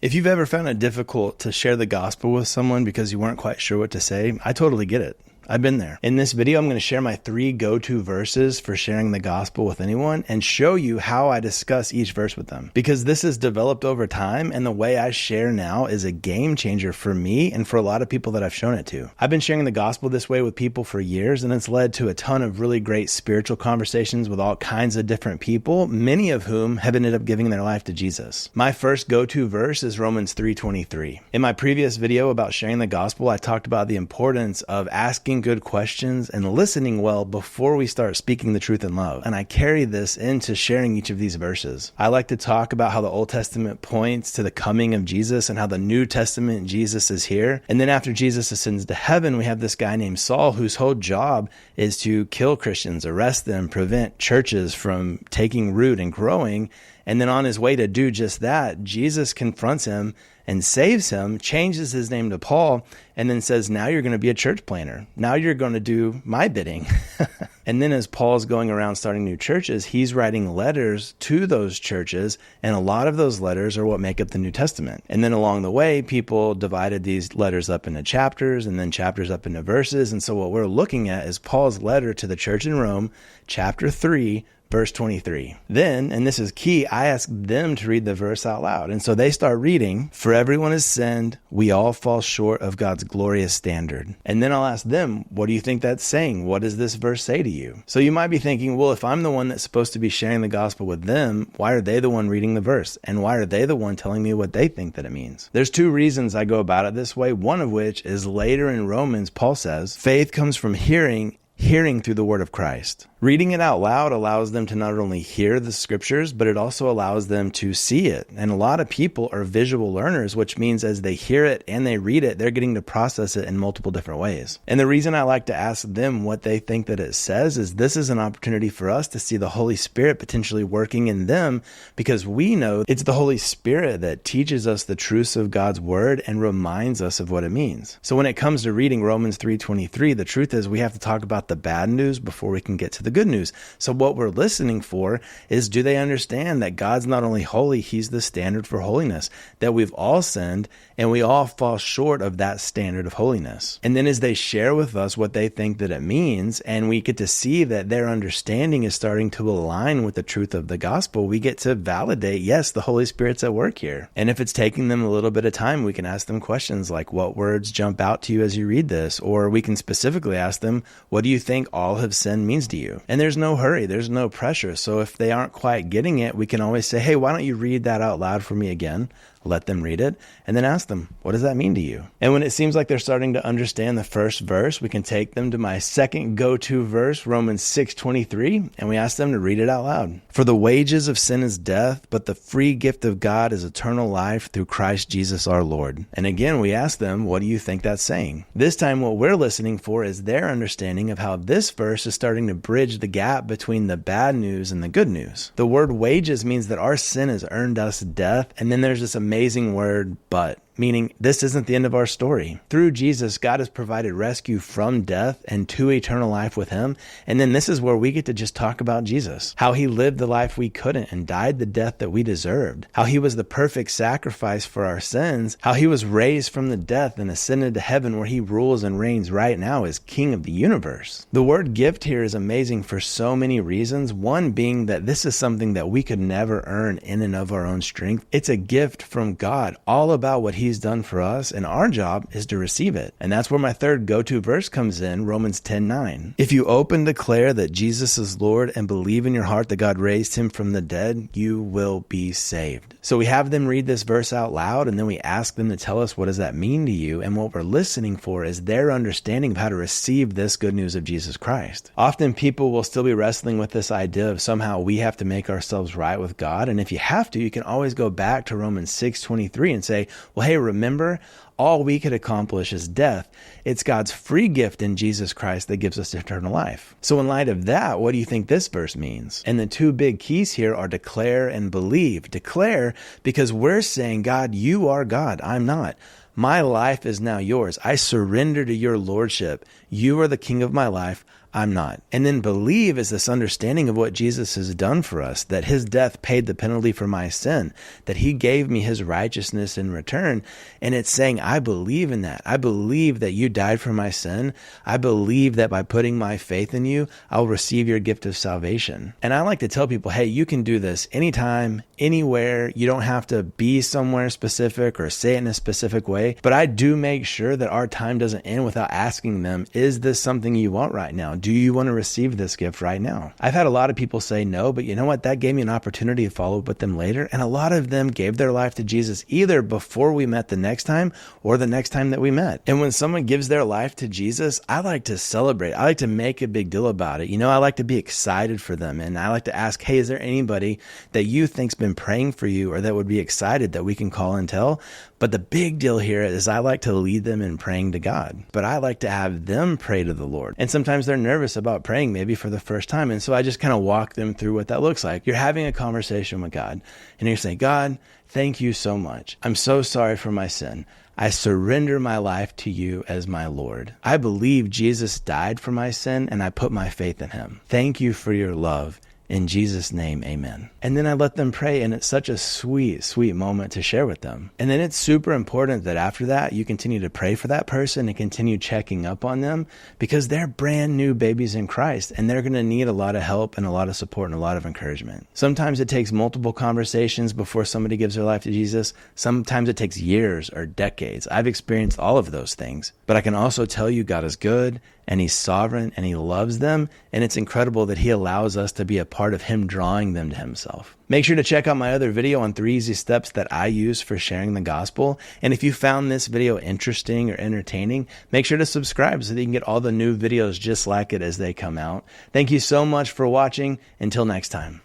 If you've ever found it difficult to share the gospel with someone because you weren't quite sure what to say, I totally get it. I've been there. In this video, I'm going to share my 3 go-to verses for sharing the gospel with anyone and show you how I discuss each verse with them. Because this has developed over time, and the way I share now is a game changer for me and for a lot of people that I've shown it to. I've been sharing the gospel this way with people for years, and it's led to a ton of really great spiritual conversations with all kinds of different people, many of whom have ended up giving their life to Jesus. My first go-to verse is Romans 3:23. In my previous video about sharing the gospel, I talked about the importance of asking good questions and listening well before we start speaking the truth in love. And I carry this into sharing each of these verses. I like to talk about how the Old Testament points to the coming of Jesus and how the New Testament Jesus is here. And then after Jesus ascends to heaven, we have this guy named Saul whose whole job is to kill Christians, arrest them, prevent churches from taking root and growing. And then on his way to do just that, Jesus confronts him and saves him, changes his name to Paul, and then says, now you're going to be a church planner. Now you're going to do my bidding. And then as Paul's going around starting new churches, he's writing letters to those churches, and a lot of those letters are what make up the New Testament. And then along the way, people divided these letters up into chapters and then chapters up into verses. And so what we're looking at is Paul's letter to the church in Rome, chapter 3, Verse 23. Then, and this is key, I ask them to read the verse out loud. And so they start reading, "For everyone has sinned, we all fall short of God's glorious standard." And then I'll ask them, what do you think that's saying? What does this verse say to you? So you might be thinking, well, if I'm the one that's supposed to be sharing the gospel with them, why are they the one reading the verse? And why are they the one telling me what they think that it means? There's 2 reasons I go about it this way. One of which is later in Romans, Paul says, faith comes from hearing through the word of Christ. Reading it out loud allows them to not only hear the scriptures, but it also allows them to see it. And a lot of people are visual learners, which means as they hear it and they read it, they're getting to process it in multiple different ways. And the reason I like to ask them what they think that it says is this is an opportunity for us to see the Holy Spirit potentially working in them, because we know it's the Holy Spirit that teaches us the truths of God's word and reminds us of what it means. So when it comes to reading Romans 3:23, the truth is we have to talk about the bad news before we can get to the good news. So what we're listening for is, do they understand that God's not only holy, he's the standard for holiness, that we've all sinned and we all fall short of that standard of holiness. And then as they share with us what they think that it means, and we get to see that their understanding is starting to align with the truth of the gospel, we get to validate, yes, the Holy Spirit's at work here. And if it's taking them a little bit of time, we can ask them questions like, what words jump out to you as you read this? Or we can specifically ask them, what do you think all have sinned means to you? And there's no hurry, there's no pressure. So if they aren't quite getting it, we can always say, hey, why don't you read that out loud for me again? Let them read it, and then ask them, what does that mean to you? And when it seems like they're starting to understand the first verse, we can take them to my second go-to verse, Romans 6:23, and we ask them to read it out loud. For the wages of sin is death, but the free gift of God is eternal life through Christ Jesus our Lord. And again, we ask them, what do you think that's saying? This time, what we're listening for is their understanding of how this verse is starting to bridge the gap between the bad news and the good news. The word wages means that our sin has earned us death, and then there's this amazing word, but, meaning this isn't the end of our story. Through Jesus, God has provided rescue from death and to eternal life with him. And then this is where we get to just talk about Jesus, how he lived the life we couldn't and died the death that we deserved, how he was the perfect sacrifice for our sins, how he was raised from the death and ascended to heaven where he rules and reigns right now as King of the universe. The word gift here is amazing for so many reasons. One being that this is something that we could never earn in and of our own strength. It's a gift from God, all about what he's done for us, and our job is to receive it. And that's where my third go-to verse comes in, Romans 10:9. If you open declare that Jesus is Lord and believe in your heart that God raised him from the dead, you will be saved. So we have them read this verse out loud, and then we ask them to tell us, what does that mean to you? And what we're listening for is their understanding of how to receive this good news of Jesus Christ. Often people will still be wrestling with this idea of somehow we have to make ourselves right with God. And if you have to, you can always go back to Romans 6:23 and say, well, hey, remember, all we could accomplish is death. It's God's free gift in Jesus Christ that gives us eternal life. So in light of that, what do you think this verse means? And the 2 big keys here are declare and believe. Declare because we're saying, God, you are God. I'm not. My life is now yours. I surrender to your lordship. You are the king of my life. I'm not. And then believe is this understanding of what Jesus has done for us, that his death paid the penalty for my sin, that he gave me his righteousness in return. And it's saying, I believe in that. I believe that you died for my sin. I believe that by putting my faith in you, I'll receive your gift of salvation. And I like to tell people, hey, you can do this anytime, anywhere. You don't have to be somewhere specific or say it in a specific way. But I do make sure that our time doesn't end without asking them, is this something you want right now? Do you want to receive this gift right now? I've had a lot of people say no, but you know what? That gave me an opportunity to follow up with them later. And a lot of them gave their life to Jesus either before we met the next time or the next time that we met. And when someone gives their life to Jesus, I like to celebrate. I like to make a big deal about it. I like to be excited for them. And I like to ask, hey, is there anybody that you think's been praying for you or that would be excited that we can call and tell? But the big deal here is I like to lead them in praying to God, but I like to have them pray to the Lord. And sometimes they're nervous about praying maybe for the first time. And so I just kind of walk them through what that looks like. You're having a conversation with God and you're saying, God, thank you so much. I'm so sorry for my sin. I surrender my life to you as my Lord. I believe Jesus died for my sin and I put my faith in him. Thank you for your love. In Jesus' name, amen. And then I let them pray, and it's such a sweet, sweet moment to share with them. And then it's super important that after that, you continue to pray for that person and continue checking up on them because they're brand new babies in Christ, and they're going to need a lot of help and a lot of support and a lot of encouragement. Sometimes it takes multiple conversations before somebody gives their life to Jesus. Sometimes it takes years or decades. I've experienced all of those things, but I can also tell you God is good and he's sovereign and he loves them. And it's incredible that he allows us to be a part of him drawing them to himself. Make sure to check out my other video on 3 easy steps that I use for sharing the gospel. And if you found this video interesting or entertaining, make sure to subscribe so that you can get all the new videos just like it as they come out. Thank you so much for watching. Until next time.